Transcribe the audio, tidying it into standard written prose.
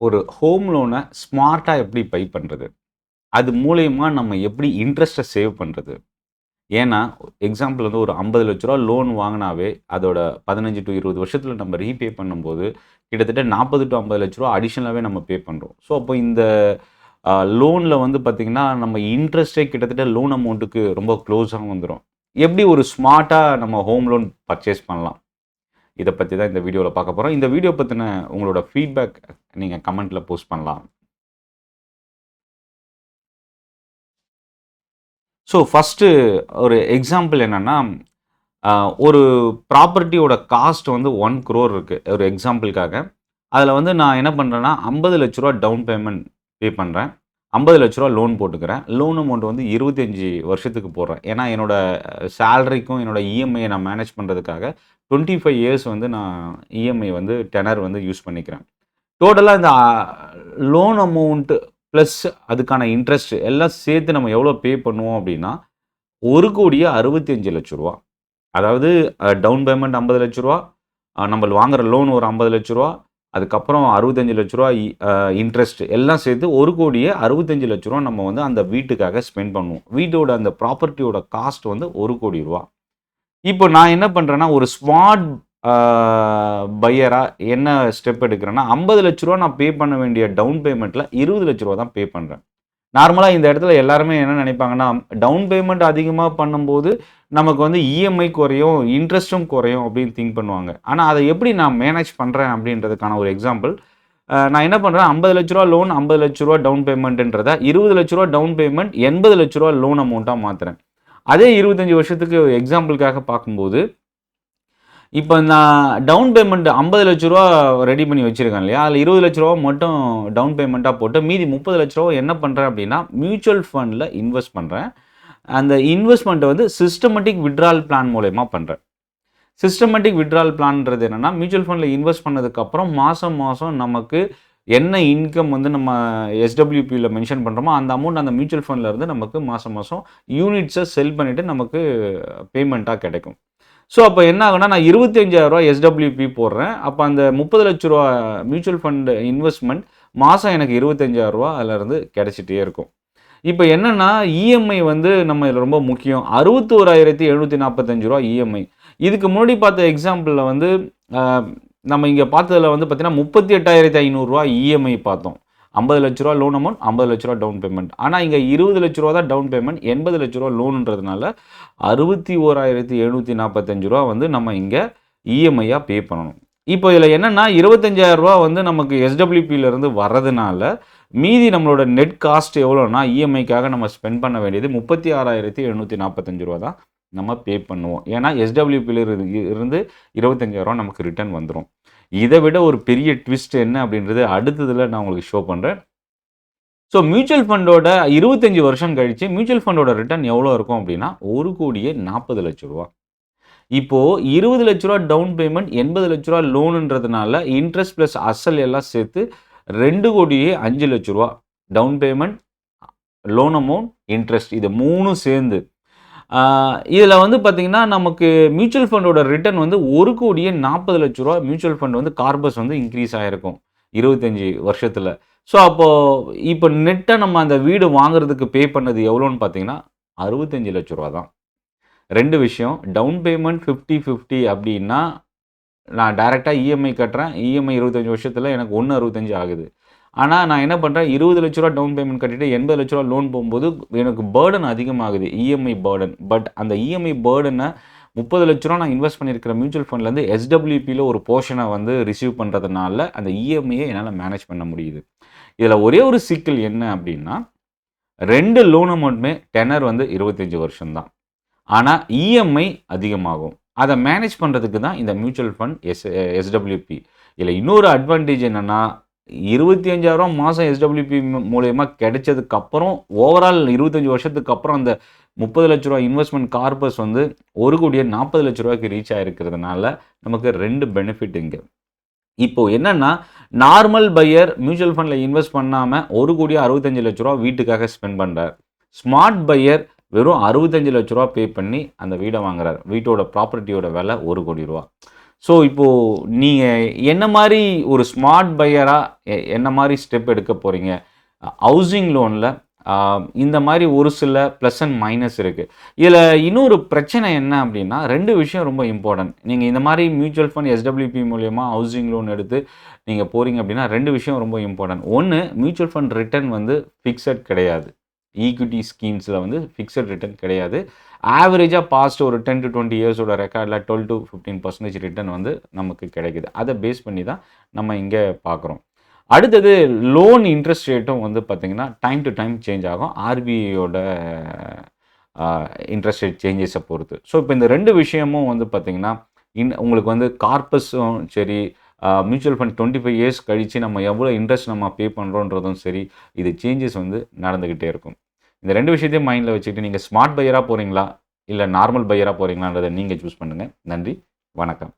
ஒரு ஹோம் லோனை ஸ்மார்ட்டாக எப்படி பை பண்ணுறது? அது மூலியமா நம்ம எப்படி இன்ட்ரெஸ்ட்டை சேவ் பண்ணுறது? ஏன்னா, எக்ஸாம்பிள் வந்து ஒரு ரூ. 50,00,000 லோன் வாங்குனாவே, அதோட 15 டூ 20 வருஷத்துல நம்ம ரீபே பண்ணும்போது, கிட்டத்தட்ட 40 டூ 50,00,000 அடிஷனலாவே நம்ம பே பண்றோம். ஸோ, அப்போ இந்த லோன்ல வந்து பார்த்தீங்கன்னா, நம்ம இன்ட்ரெஸ்ட்டே கிட்டத்தட்ட லோன் அமௌண்ட்டுக்கு ரொம்ப க்ளோஸா வந்துரும். எப்படி ஒரு ஸ்மார்ட்டா நம்ம ஹோம் லோன் பர்ச்சேஸ் பண்ணலாம்? இத பத்தி தான் இந்த வீடியோல பார்க்க போறோம். இந்த வீடியோ பத்தின உங்களோட ஃபீட்பேக் நீங்க கமெண்ட்ல போஸ்ட் பண்ணலாம். ஸோ, ஃபர்ஸ்ட்டு ஒரு எக்ஸாம்பிள் என்னன்னா, அ ஒரு ப்ராப்பர்ட்டியோட காஸ்ட் வந்து 1 crore இருக்கு. ஒரு எக்ஸாம்பிள்க்காக. அதில வந்து நான் என்ன பண்றேன்னா, ரூ. 50,00,000 டவுன் பேமெண்ட் பே பண்றேன். ரூ. 50,00,000 லோன் போட்டுக்கிறேன். லோன் அமௌண்ட் வந்து 25 வருஷத்துக்கு போடுறேன். ஏன்னா, என்னோட சேலரிக்கும், என்னோட இஎம்ஐய நான் மேனேஜ் பண்றதுக்காக 25 இயர்ஸ் வந்து நான் இஎம்ஐ வந்து டெனர் வந்து யூஸ் பண்ணிக்கிறேன். டோட்டலா இந்த லோன் அமௌண்ட் பிளஸ் அதுக்கான இன்ட்ரெஸ்ட் எல்லாம் சேர்த்து நம்ம எவ்வளோ பே பண்ணுவோம் அப்படின்னா, ரூ. 1,65,00,000. அதாவது டவுன் பேமெண்ட் ரூ. 50,00,000, நம்ம வாங்குற லோன் ஒரு ரூ. 50,00,000, அதுக்கப்புறம் ரூ. 65,00,000 இன்ட்ரெஸ்ட் எல்லாம் சேர்த்து ரூ. 1,65,00,000 நம்ம வந்து அந்த வீட்டுக்காக ஸ்பெண்ட் பண்ணுவோம். வீட்டோட அந்த ப்ராப்பர்ட்டியோட காஸ்ட் வந்து ரூ. 1,00,00,000. இப்போ நான் என்ன பண்றேன்னா, ஒரு ஸ்மார்ட் ஆ பையரா என்ன ஸ்டெப் எடுக்கிறேன்னா, ரூ. 50,00,000 நான் பே பண்ண வேண்டிய டவுன் பேமெண்ட்ல ரூ. 20,00,000 தான் பே பண்றேன். நார்மலா இந்த இடத்துல எல்லாருமே என்ன நினைப்பாங்கன்னா, டவுன் பேமெண்ட் அதிகமா பண்ணும்போது, நமக்கு வந்து இஎம்ஐ குறையும், இன்ட்ரெஸ்ட்டும் குறையும் அப்படின்னு திங்க் பண்ணுவாங்க. ஆனா, அத எப்படி நான் மேனேஜ் பண்றேன் அப்படின்றதுக்கான ஒரு எக்ஸாம்பிள். நான் என்ன பண்றேன், ரூ. 50,00,000 லோன், ரூ. 50,00,000 டவுன் பேமெண்ட்ன்றத ரூ. 20,00,000 டவுன் பேமெண்ட், ரூ. 80,00,000 லோன் அமௌண்ட்டா மாத்துறேன். அதே 25 வருஷத்துக்கு எக்ஸாம்பிள்க்காக பார்க்கும்போது, இப்ப நான் டவுன் பேமெண்ட் ரூ. 50,00,000 ரெடி பண்ணி வச்சிருக்கேன் இல்லையா? அதுல ரூ. 20,00,000 மட்டும் டவுன் பேமெண்ட்டா போட்டு, மீதி ரூ. 30,00,000 என்ன பண்றேன் அப்படின்னா, மியூச்சுவல் ஃபண்ட்ல இன்வெஸ்ட் பண்றேன். அந்த இன்வெஸ்ட்மென்ட் வந்து சிஸ்டமேட்டிக் வித்ட்ராயல் பிளான் மூலியமா பண்றேன். சிஸ்டமேட்டிக் வித்ட்ராயல் பிளான்ன்றது என்னன்னா, மியூச்சுவல் ஃபண்ட்ல இன்வெஸ்ட் பண்ணதுக்கு அப்புறம் மாசம் மாசம் நமக்கு என்ன இன்கம் வந்து நம்ம எஸ்டபிள்யூபில மென்ஷன் பண்றோமோ, அந்த அமௌண்ட் அந்த மியூச்சுவல் ஃபண்ட்ல இருந்து நமக்கு மாசம் மாசம் யூனிட்ஸ செல் பண்ணிட்டு நமக்கு பேமெண்ட்டா கிடைக்கும். ஸோ, அப்ப என்ன ஆகும்னா, நான் ரூ. 25,000 எஸ்டபிள்யூபி போடுறேன். அப்ப அந்த ரூ. 30,00,000 மியூச்சுவல் ஃபண்ட் இன்வெஸ்ட்மென்ட் மாசம் எனக்கு ரூ. 25,000 அதிலருந்து கிடைச்சிட்டே இருக்கும். இப்ப என்னன்னா, இஎம்ஐ வந்து நம்ம இதுல ரொம்ப முக்கியம். ரூ. 61,745 இஎம்ஐ. இதுக்கு முன்னாடி பார்த்த எக்ஸாம்பிள்ல வந்து, அ நம்ம இங்க பார்த்ததுல வந்து பார்த்தீங்கன்னா, ரூ. 38,500 இஎம்ஐ பார்த்தோம். ரூ. 50,00,000 லோன் அமௌண்ட், ரூ. 50,00,000 டவுன் பேமெண்ட். ஆனா, இங்க ரூ. 20,00,000 தான் டவுன் பேமெண்ட், ரூ. 80,00,000 லோன்ன்றதுனால, ரூ. 61,745 வந்து நம்ம இங்க இஎம்ஐயா பே பண்ணணும். இப்போ இதுல என்னன்னா, ரூ. 25,000 வந்து நமக்கு எஸ்டபிள்யூபில இருந்து வர்றதுனால, மீதி நம்மளோட நெட் காஸ்ட் எவ்வளோன்னா, இஎம்ஐக்காக நம்ம ஸ்பெண்ட் பண்ண வேண்டியது ரூ. 36,745 தான் நம்ம பே பண்ணுவோம். ஏன்னா, எஸ்டபிள்யூபில இருந்து ரூ. 25,000 நமக்கு ரிட்டர்ன் வந்துரும். இத விட ஒரு பெரிய ட்விஸ்ட் என்ன அப்படின்றது அடுத்ததுல நான் உங்களுக்கு ஷோ பண்றேன். ஸோ, மியூச்சுவல் ஃபண்டோட 25 வருஷம் கழிச்சு, மியூச்சுவல் ஃபண்டோட ரிட்டர்ன் எவ்வளோ இருக்கும் அப்படின்னா, ரூ. 1,40,00,000. இப்போ ரூ. 20,00,000 டவுன் பேமெண்ட், ரூ. 80,00,000 லோனுன்றதுனால, இன்ட்ரெஸ்ட் பிளஸ் அசல் எல்லாம் சேர்த்து ரூ. 2,05,00,000 down payment, loan amount, interest இது 3ம் சேர்ந்து. இதில வந்து பார்த்தீங்கன்னா, நமக்கு மியூச்சுவல் ஃபண்டோட ரிட்டர்ன் வந்து ரூ. 1,40,00,000 மியூச்சுவல் ஃபண்ட் வந்து கார்பஸ் வந்து இன்கிரீஸ் ஆயிருக்கும். 25 வருஷத்துல. ஸோ, இப்போ நெட்டா நம்ம அந்த வீடு வாங்குறதுக்கு பே பண்ணது எவ்வளோன்னு பார்த்தீங்கன்னா, ரூ. 65,00,000 தான். 2 விஷயம். டவுன் பேமெண்ட் 50, 50 அப்படின்னா, நான் டைரக்ட்டா இஎம்ஐ கட்டுறேன். இஎம்ஐ 25 வருஷத்துல எனக்கு 1,65 ஆகுது. ஆனா, நான் என்ன பண்றேன், ரூ. 20,00,000 டவுன் பேமெண்ட் கட்டிட்டு ரூ. 80,00,000 லோன் போகும்போது, எனக்கு பர்டன் அதிகமாகுது. EMI burden. பட் அந்த இஎம்ஐ பர்டன ரூ. 30,00,000 நான் இன்வெஸ்ட் பண்ணியிருக்கிற மியூச்சுவல் ஃபண்ட்லேருந்து எஸ்டபிள்யூபில ஒரு போர்ஷன வந்து ரிசீவ் பண்றதுனால, அந்த இஎம்ஐய என்னால மேனேஜ் பண்ண முடியுது. இதுல ஒரே ஒரு சிக்கல் என்ன அப்படின்னா, 2 லோன் அமௌண்ட்டுமே டெனர் வந்து 25 வருஷம் தான். ஆனா, இஎம்ஐ அதிகமாகும். அத மேனேஜ் பண்றதுக்கு தான் இந்த மியூச்சுவல் ஃபண்ட் எஸ்டபிள்யூபி. இதுல இன்னொரு அட்வான்டேஜ் என்னன்னா, 25,000 மாசம் எஸ்டபிள்யூபி மூலியமா கிடைச்சதுக்கு அப்புறம், ஓவரால் 25 வருஷத்துக்கு அப்புறம் அந்த ரூ. 30,00,000 இன்வெஸ்ட்மென்ட் கார்பஸ் வந்து ரூ. 1,40,00,000 ரீச் ஆயிருக்கிறதுனால, நமக்கு 2 பெனிஃபிட் இங்க. இப்போ என்னன்னா, நார்மல் பையர் மியூச்சுவல் ஃபண்ட்ல இன்வெஸ்ட் பண்ணாம ரூ. 1,65,00,000 வீட்டுக்காக ஸ்பெண்ட் பண்றார். ஸ்மார்ட் பையர் வெறும் ரூ. 65,00,000 பே பண்ணி அந்த வீட வாங்குறார். வீட்டோட ப்ராப்பர்ட்டியோட விலை ரூ. 1,00,00,000. ஸோ இப்போது நீங்கள் என்ன மாதிரி ஒரு ஸ்மார்ட் பையராக என்ன மாதிரி ஸ்டெப் எடுக்க போகிறீங்க? ஹவுசிங் லோனில் இந்த மாதிரி ஒரு சில ப்ளஸ் அண்ட் மைனஸ் இருக்குது. இதில் இன்னொரு பிரச்சனை என்ன அப்படின்னா, 2 விஷயம் ரொம்ப இம்பார்ட்டன்ட். நீங்கள் இந்த மாதிரி மியூச்சுவல் ஃபண்ட் எஸ்டபிள்யூபி மூலியமா ஹவுசிங் லோன் எடுத்து நீங்கள் போகிறீங்க அப்படின்னா 2 விஷயம் ரொம்ப இம்பார்ட்டன்ட். ஒன்று, மியூச்சுவல் ஃபண்ட் ரிட்டர்ன் வந்து ஃபிக்ஸட் கிடையாது. ஈக்விட்டி ஸ்கீம்ஸில் வந்து ஃபிக்ஸட் ரிட்டர்ன் கிடையாது. ஆவரேஜாக பாஸ்ட் ஒரு 10 to 20 இயர்ஸோட ரெக்கார்டில் 12 to 15% ரிட்டர்ன் வந்து நமக்கு கிடைக்குது. அதை பேஸ் பண்ணி தான் நம்ம இங்கே பார்க்குறோம். அடுத்தது லோன் இன்ட்ரெஸ்ட் ரேட்டும் வந்து பார்த்தீங்கன்னா டைம் டு டைம் சேஞ்ச் ஆகும். ஆர்பிஐயோட இன்ட்ரெஸ்ட் ரேட் சேஞ்சஸை பொறுத்து. ஸோ இப்போ இந்த 2 விஷயமும் வந்து பார்த்தீங்கன்னா உங்களுக்கு வந்து கார்பஸும் சரி, மியூச்சுவல் ஃபண்ட் 25 இயர்ஸ் கழித்து நம்ம எவ்வளோ இன்ட்ரெஸ்ட் நம்ம பே பண்ணுறோன்றதும் சரி, இது சேஞ்சஸ் வந்து நடந்துக்கிட்டே இருக்கும். இந்த 2 விஷயத்தையும் மைண்டில் வச்சுக்கிட்டு நீங்கள் ஸ்மார்ட் பையராக போகிறீங்களா இல்லை நார்மல் பையராக போகிறீங்களான்றதை நீங்கள் சூஸ் பண்ணுங்கள். நன்றி, வணக்கம்.